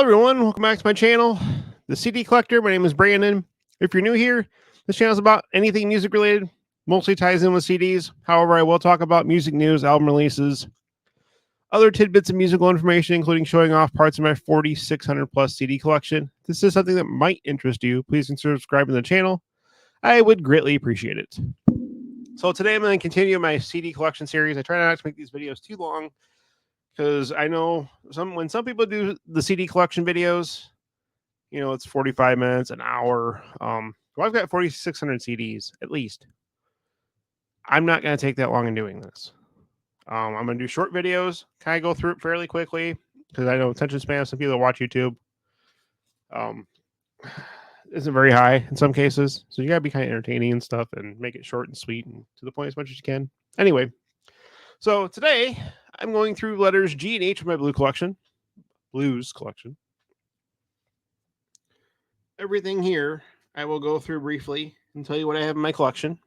Hello, everyone. Welcome back to my channel, The CD Collector. My name is Brandon. If you're new here, this channel is about anything music related, mostly ties in with CDs. However, I will talk about music news, album releases, other tidbits of musical information, including showing off parts of my 4,600 plus CD collection. If this is something that might interest you, please consider subscribing to the channel. I would greatly appreciate it. So today I'm going to continue my CD collection series. I try not to make these videos too long, because I know when some people do the CD collection videos, it's 45 minutes, an hour. Well, I've got 4,600 CDs at least. I'm not going to take that long in doing this. I'm going to do short videos, kind of go through it fairly quickly, because I know attention span of some people that watch YouTube isn't very high in some cases. So you got to be kind of entertaining and stuff and make it short and sweet and to the point as much as you can. Anyway, so today I'm going through letters G and H of my blues collection. Everything here I will go through briefly and tell you what I have in my collection.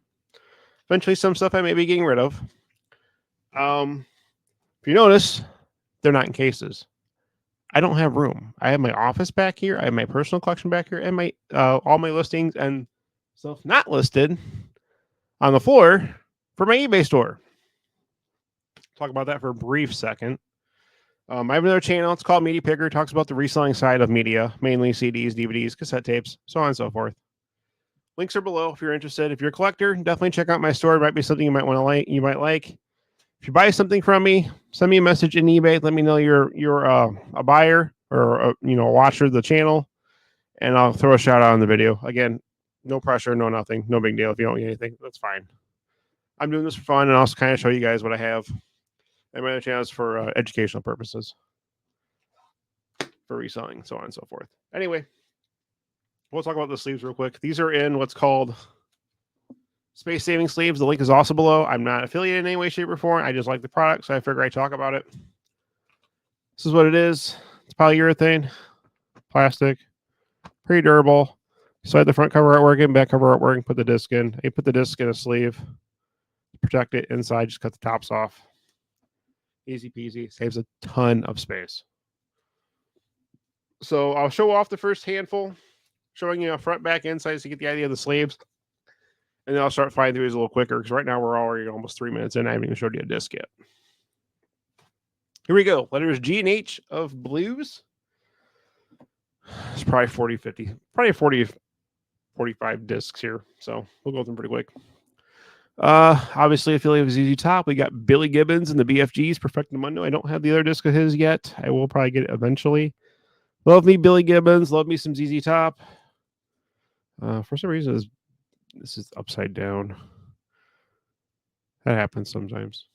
Eventually, some stuff I may be getting rid of. If you notice, they're not in cases. I don't have room. I have my office back here. I have my personal collection back here, and my all my listings and stuff not listed on the floor for my eBay store. Talk about that for a brief second. I have another channel. It's called Media Picker. It talks about the reselling side of media, mainly CDs, DVDs, cassette tapes, so on and so forth. Links are below if you're interested. If you're a collector, definitely check out my store. It might be something you might want to like. You might like. If you buy something from me, send me a message in eBay. Let me know you're a buyer or a watcher of the channel, and I'll throw a shout out on the video. Again, no pressure, no nothing, no big deal. If you don't get anything, that's fine. I'm doing this for fun and also kind of show you guys what I have. And my other channel is for educational purposes, for reselling, so on and so forth. Anyway, we'll talk about the sleeves real quick. These are in what's called space saving sleeves. The link is also below. I'm not affiliated in any way, shape, or form. I just like the product, so I figure I talk about it. This is what it is. It's polyurethane, plastic, pretty durable. Slide the front cover artwork in, back cover artwork, put the disc in. You put the disc in a sleeve, protect it inside, just cut the tops off. Easy peasy, saves a ton of space. So I'll show off the first handful, showing you front, back, inside, so you get the idea of the sleeves. And then I'll start flying through these a little quicker, because right now we're already almost 3 minutes in. I haven't even showed you a disc yet. Here we go. Letters G and H of blues. It's probably 40, 50, probably 40, 45 discs here. So we'll go through them pretty quick. Obviously, affiliate with ZZ Top. We got Billy Gibbons and the BFGs, Perfecto Mundo. I don't have the other disc of his yet. I will probably get it eventually. Love me Billy Gibbons. Love me some ZZ Top. For some reason, this is upside down. That happens sometimes.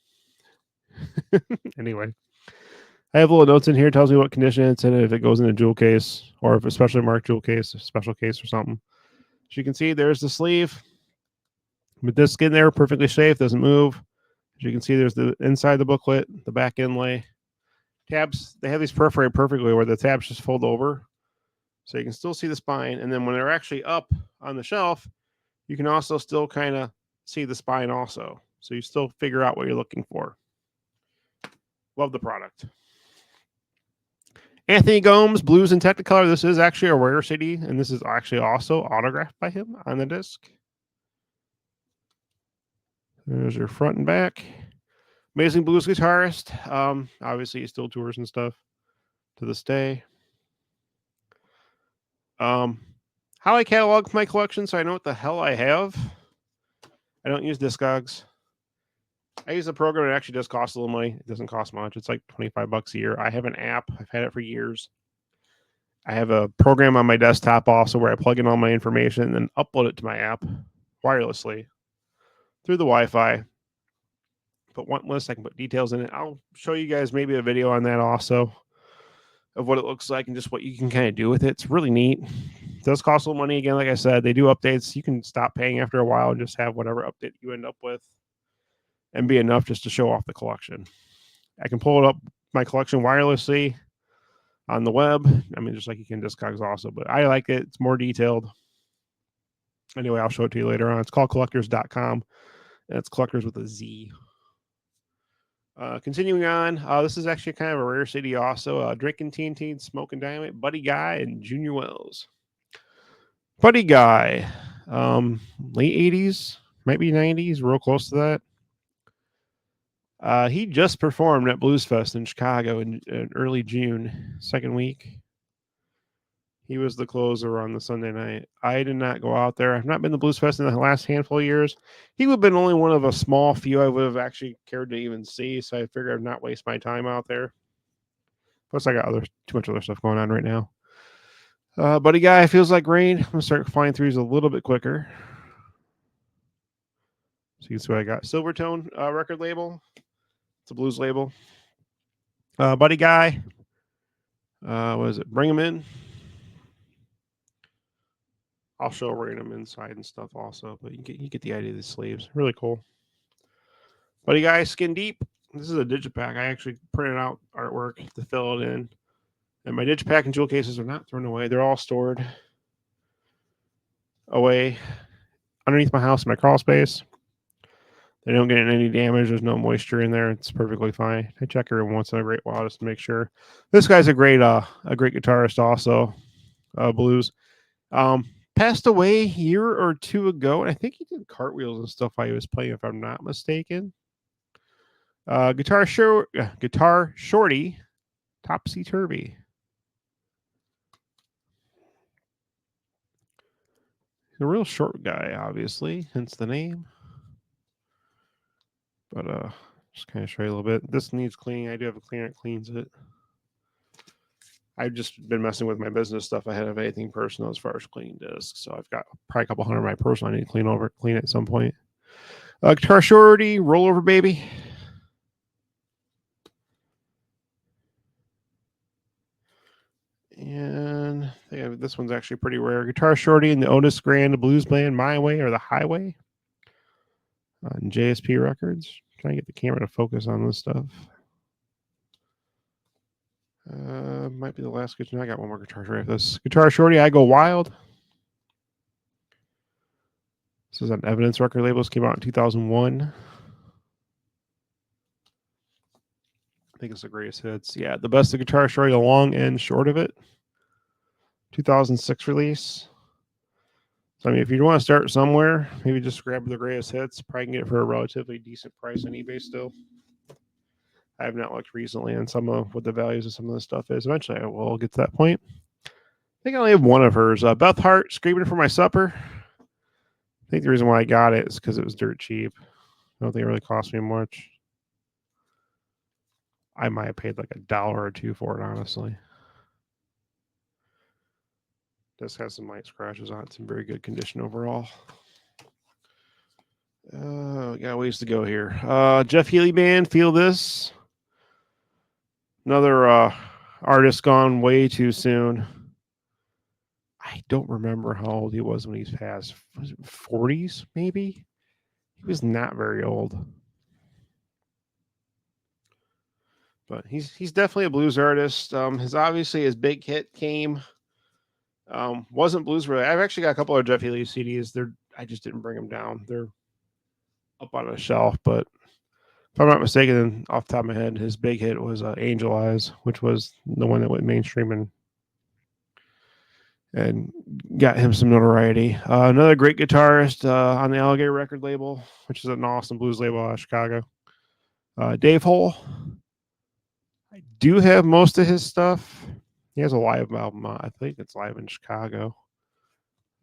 Anyway, I have little notes in here. It tells me what condition it's in, if it goes in a jewel case, or if a specially marked jewel case, a special case or something. As you can see, there's the sleeve. With this skin there, perfectly safe, doesn't move. As you can see, there's the inside the booklet, the back inlay. Tabs, they have these perforated perfectly where the tabs just fold over. So you can still see the spine. And then when they're actually up on the shelf, you can also still kind of see the spine also. So you still figure out what you're looking for. Love the product. Anthony Gomes, Blues in Technicolor. This is actually a rare CD, and this is actually also autographed by him on the disc. There's your front and back. Amazing blues guitarist. Obviously, he still tours and stuff to this day. How I catalog my collection so I know what the hell I have. I don't use Discogs. I use a program that actually does cost a little money. It doesn't cost much. It's like $25 a year. I have an app. I've had it for years. I have a program on my desktop also where I plug in all my information and then upload it to my app wirelessly through the Wi-Fi. Put one list, I can put details in it. I'll show you guys maybe a video on that also of what it looks like and just what you can kind of do with it. It's really neat. It does cost a little money. Again, like I said, they do updates. You can stop paying after a while and just have whatever update you end up with and be enough just to show off the collection. I can pull it up, my collection, wirelessly on the web. I mean, just like you can Discogs also, but I like it. It's more detailed. Anyway, I'll show it to you later on. It's called collectors.com, and it's collectors with a Z. Continuing on, this is actually kind of a rare CD also. Drinking TNT, Smoking Dynamite, Buddy Guy, and Junior Wells. Buddy Guy, late 80s, might be 90s, real close to that. He just performed at Blues Fest in Chicago in early June, second week. He was the closer on the Sunday night. I did not go out there. I've not been to Blues Fest in the last handful of years. He would have been only one of a small few I would have actually cared to even see, so I figured I'd not waste my time out there. Plus, I got too much other stuff going on right now. Buddy Guy, feels like rain. I'm gonna start flying throughs a little bit quicker. So you can see what I got. Silvertone record label. It's a blues label. Buddy Guy. What is it? Bring him in. I'll show random inside and stuff also, but you get the idea of the sleeves. Really cool. Buddy Guy, Skin Deep. This is a digipack. I actually printed out artwork to fill it in. And my digipack and jewel cases are not thrown away. They're all stored away underneath my house in my crawl space. They don't get any damage. There's no moisture in there. It's perfectly fine. I check every once in a great while just to make sure. This guy's a great guitarist also, blues. Passed away a year or two ago, and I think he did cartwheels and stuff while he was playing, if I'm not mistaken. Guitar Shorty, Topsy Turvy. He's a real short guy, obviously, hence the name. But just kind of show you a little bit. This needs cleaning. I do have a cleaner that cleans it. I've just been messing with my business stuff ahead of anything personal as far as cleaning discs. So I've got probably a couple hundred of my personal I need to clean at some point. Guitar Shorty, Rollover Baby. And this one's actually pretty rare. Guitar Shorty and the Otis Grand Blues Band, My Way or the Highway on JSP Records. Trying to get the camera to focus on this stuff. Might be the last guitar. I got one more Guitar Shorty after this. Guitar Shorty, I Go Wild. This is on Evidence record labels. Came out in 2001. I think it's the greatest hits. Yeah, the best of Guitar Shorty, the long and short of it. 2006 release. So, I mean, if you want to start somewhere, maybe just grab the greatest hits. Probably can get it for a relatively decent price on eBay still. I have not looked recently on some of what the values of some of this stuff is. Eventually, I will get to that point. I think I only have one of hers. Beth Hart, Screaming for My Supper. I think the reason why I got it is because it was dirt cheap. I don't think it really cost me much. I might have paid like $1 or $2 for it, honestly. This has some light scratches on it. It's in very good condition overall. We got ways to go here. Jeff Healey Band, Feel This. Another artist gone way too soon. I don't remember how old he was when he passed. Was it 40s, maybe? He was not very old. But he's definitely a blues artist. His big hit came. Wasn't blues related. I've actually got a couple of Jeff Healey CDs. I just didn't bring them down. They're up on a shelf, but if I'm not mistaken, off the top of my head, his big hit was Angel Eyes, which was the one that went mainstream and got him some notoriety. Another great guitarist on the Alligator record label, which is an awesome blues label out of Chicago. Dave Hole. I do have most of his stuff. He has a live album. I think it's live in Chicago.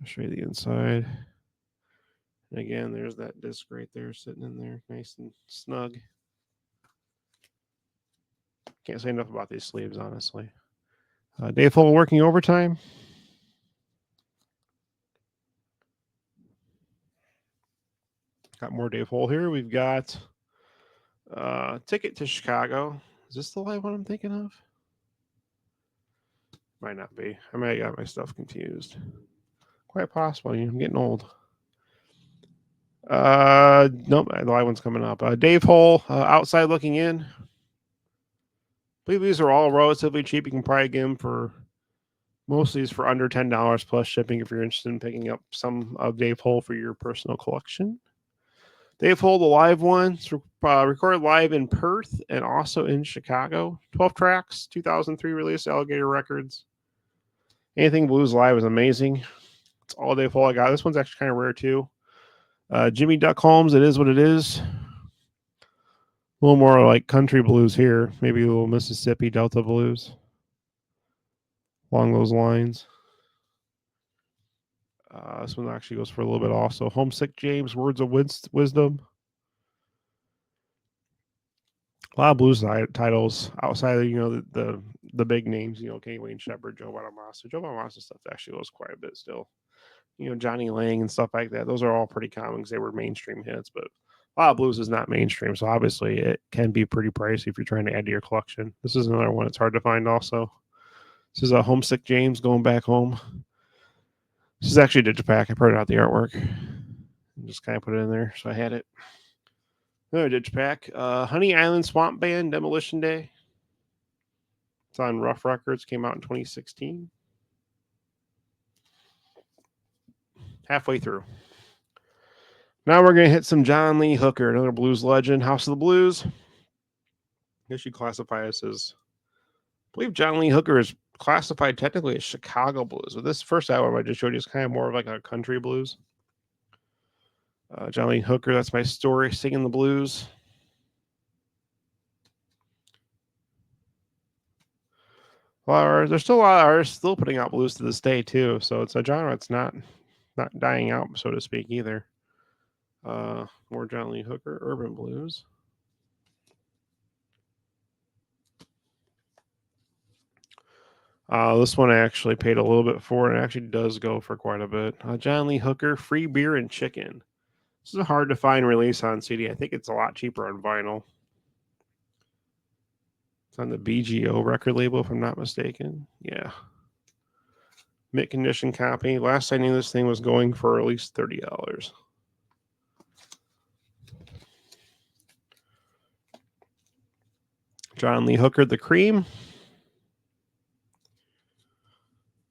I'll show you the inside. And again, there's that disc right there sitting in there, nice and snug. Can't say enough about these sleeves, honestly. Dave Hole working overtime. Got more Dave Hole here. We've got Ticket to Chicago. Is this the live one I'm thinking of? Might not be. I might have got my stuff confused. Quite possible. I'm getting old. Nope, the live one's coming up. Dave Hole, Outside Looking In. I believe these are all relatively cheap. You can probably get them for most of these for under $10 plus shipping if you're interested in picking up some of Dave Hole for your personal collection. Dave Hold, the live one. It's recorded live in Perth and also in Chicago. 12 tracks, 2003 release, Alligator Records. Anything Blues Live is amazing. It's all Dave Hold I got. This one's actually kind of rare too. Jimmy Duck Holmes, It Is What It Is. A little more like country blues here. Maybe a little Mississippi Delta blues. Along those lines. This one actually goes for a little bit also. Homesick James, Words of Wisdom. A lot of blues titles outside of, the big names, Kenny Wayne Shepherd, Joe Bonamassa. Joe Bonamassa stuff actually goes quite a bit still. Johnny Lang and stuff like that. Those are all pretty common because they were mainstream hits, but a lot of blues is not mainstream. So obviously it can be pretty pricey if you're trying to add to your collection. This is another one. It's hard to find also. This is a Homesick James, Going Back Home. This is actually a digipack. I printed out the artwork and just kind of put it in there. So I had it. Another digipack. Honey Island Swamp Band, Demolition Day. It's on Rough Records. Came out in 2016. Halfway through. Now we're going to hit some John Lee Hooker, another blues legend. House of the Blues. I guess you classify us as... I believe John Lee Hooker is classified technically as Chicago blues. But this first album I just showed you is kind of more of like a country blues. John Lee Hooker, That's My Story, Singing the Blues. There's still a lot of artists still putting out blues to this day too. So it's a genre that's not dying out, so to speak, either. More John Lee Hooker, urban blues. This one I actually paid a little bit for, and it actually does go for quite a bit. John Lee Hooker, Free Beer and Chicken. This is a hard to find release on CD. I think it's a lot cheaper on vinyl. It's on the BGO record label, if I'm not mistaken. Yeah. Mint condition copy. Last I knew this thing was going for at least $30. John Lee Hooker, The Cream.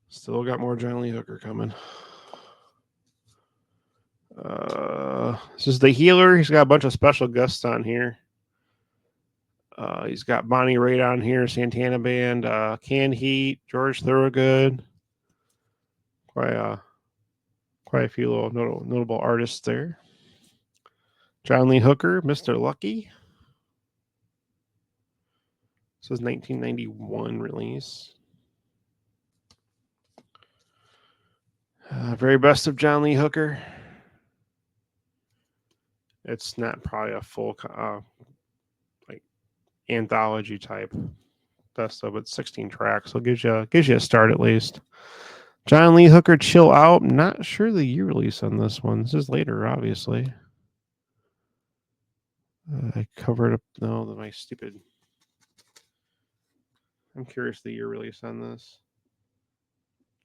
Still got more John Lee Hooker coming. This is The Healer. He's got a bunch of special guests on here. He's got Bonnie Raitt on here, Santana Band, Canned Heat, George Thorogood. Quite a few little notable artists there. John Lee Hooker, Mr. Lucky. This is 1991 release. Very best of John Lee Hooker. It's not probably a full like anthology type best of, but 16 tracks. So it gives you a start at least. John Lee Hooker, Chill Out. Not sure the year release on this one. This is later, obviously. I covered up. No, my stupid. I'm curious the year release on this.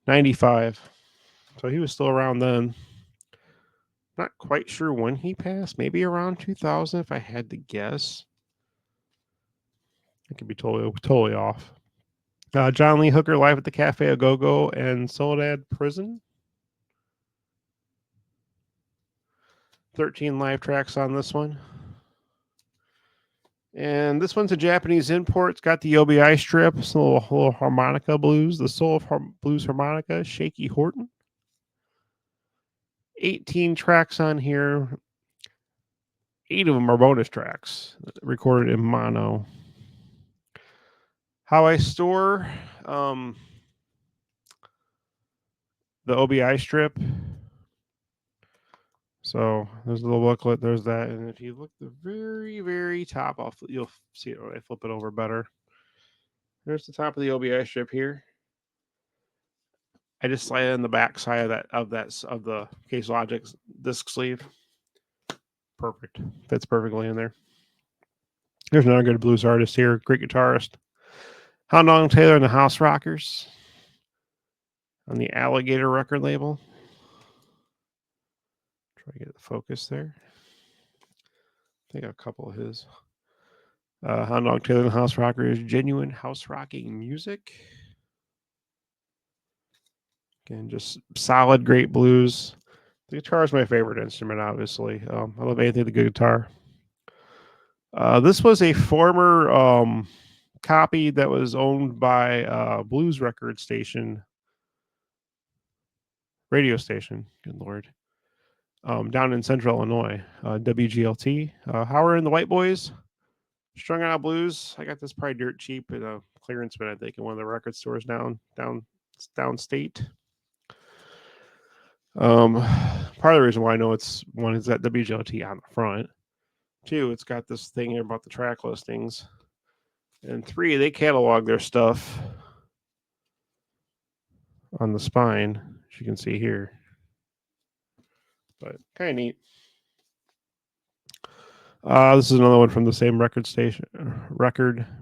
95. So he was still around then. Not quite sure when he passed. Maybe around 2000, if I had to guess. I could be totally off. John Lee Hooker, Live at the Cafe A Go-Go and Soledad Prison. 13 live tracks on this one. And this one's a Japanese import. It's got the OBI strip. It's a little harmonica blues. The Soul of Blues Harmonica, Shaky Horton. 18 tracks on here. 8 of them are bonus tracks recorded in mono. How I store the OBI strip. So there's a little booklet. There's that. And if you look at the very, very top, you'll see it when I flip it over better. There's the top of the OBI strip here. I just slide it in the back side of the Case Logic disc sleeve. Perfect. Fits perfectly in there. There's another good blues artist here. Great guitarist. Hound Dog Taylor and the House Rockers on the Alligator record label. Try to get the focus there. I think a couple of his. Hound Dog Taylor and the House Rockers, genuine house rocking music. Again, just solid, great blues. The guitar is my favorite instrument, obviously. I love anything with a good guitar. This was a former copy that was owned by blues record station, radio station. Good Lord. Down in Central Illinois, WGLT. Howlin and the White Boys, Strung Out Blues. I got this probably dirt cheap at a clearance bin, I think, in one of the record stores downstate. Part of the reason why I know it's one is that WGLT on the front. Two, it's got this thing here about the track listings. And three, they catalog their stuff on the spine, as you can see here. But kind of neat. This is another one from the same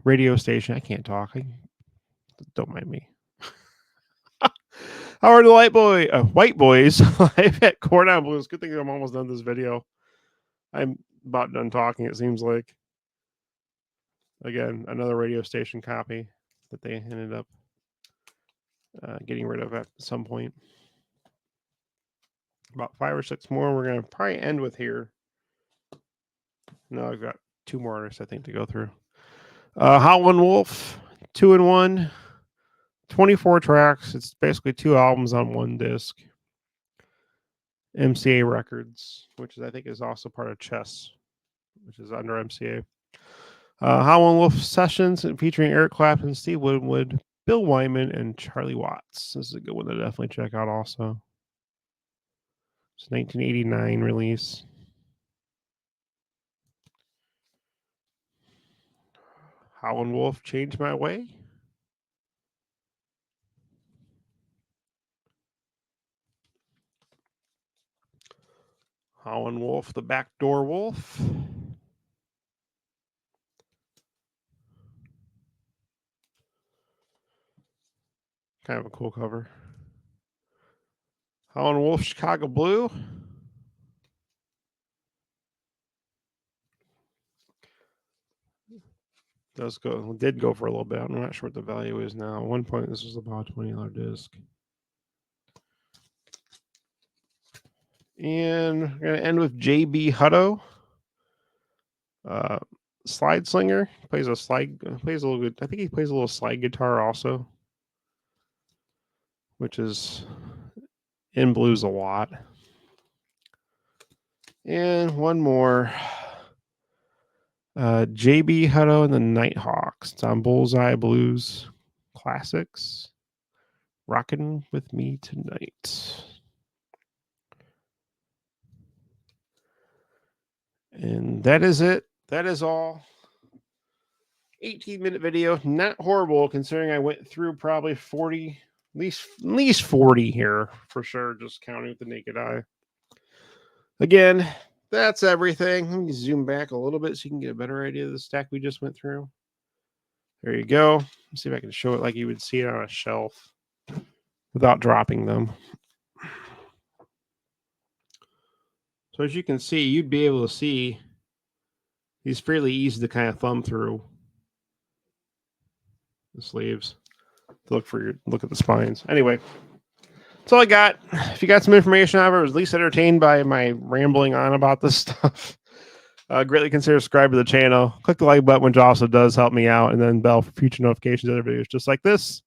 radio station. I can't talk. Don't mind me. Howard the White Boys live at Cordown Blues. Good thing I'm almost done this video. I'm about done talking, it seems like. Again, another radio station copy that they ended up getting rid of at some point. About 5 or 6 more. We're going to probably end with here. No, I've got 2 more artists, I think, to go through. Howlin' Wolf, 2-in-1, 24 tracks. It's basically 2 albums on 1 disc. MCA Records, which I think is also part of Chess, which is under MCA. Howlin' Wolf Sessions featuring Eric Clapton, Steve Winwood, Bill Wyman, and Charlie Watts. This is a good one to definitely check out also. It's 1989 release. Howlin' Wolf, Change My Way. Howlin' Wolf, The Backdoor Wolf. Kind of a cool cover. Howlin' Wolf, Chicago Blue. Did go for a little bit. I'm not sure what the value is now. At one point, this was about a $20 disc. And we're going to end with J.B. Hutto. Slide Slinger. Plays a little good. I think he plays a little slide guitar also, which is in blues a lot. And one more. J.B. Hutto and the Nighthawks. It's on Bullseye Blues Classics. Rockin' with Me Tonight. And that is it. That is all. 18-minute video. Not horrible considering I went through probably 40, at least 40 here for sure, just counting with the naked eye. Again, that's everything. Let me zoom back a little bit so you can get a better idea of the stack we just went through. There you go. Let's see if I can show it like you would see it on a shelf without dropping them. So as you can see, you'd be able to see these fairly easy to kind of thumb through the sleeves to look at the spines. Anyway, that's all I got. If you got some information out of it, or was at least entertained by my rambling on about this stuff, greatly consider subscribing to the channel. Click the like button, which also does help me out, and then bell for future notifications of other videos just like this.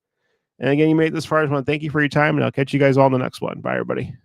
And again, you made it this far. I just want to thank you for your time, and I'll catch you guys all in the next one. Bye, everybody.